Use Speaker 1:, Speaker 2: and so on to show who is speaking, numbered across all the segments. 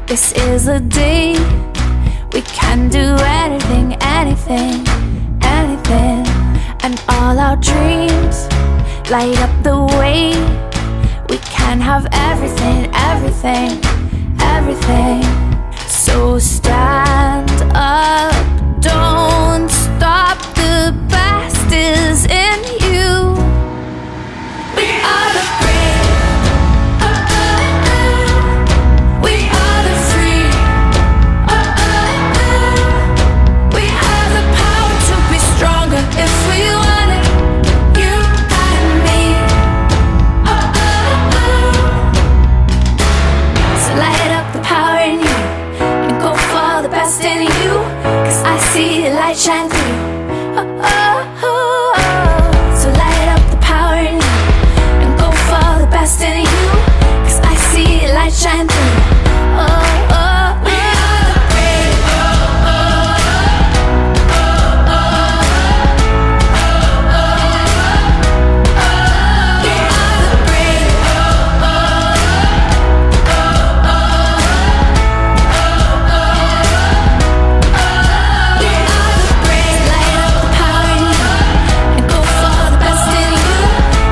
Speaker 1: This is the day we can do anything, anything, anything. And all our dreams light up the way. We can have everything, everything, everything. So stand up, don't stop, the best is in you. We are the brave, we are the free, we have the power to be stronger if we want it, you and me. So light up the power in you and go for the best in you, 'cause I see the light shine through. So light up the power in you and go for the best in you, 'cause I see the light shine through. We are the brave, we are the brave, we are the brave. Light up the power in you and go for the best in you,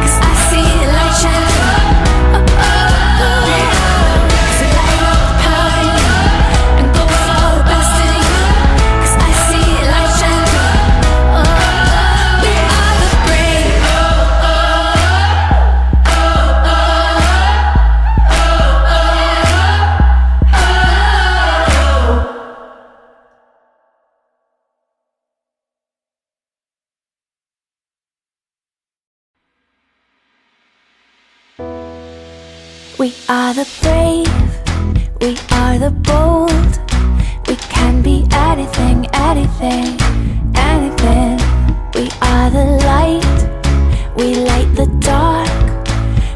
Speaker 1: 'cause I see the light shine through. So light up the power in you and go for the best in you, 'cause I see the light shine through. We are the brave. We are the brave, we are the bold. We can be anything, anything, anything. We are the light, we light the dark.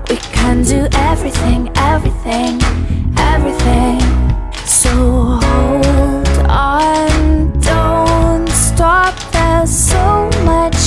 Speaker 1: We can do everything, everything, everything. So hold on, don't stop, there's so much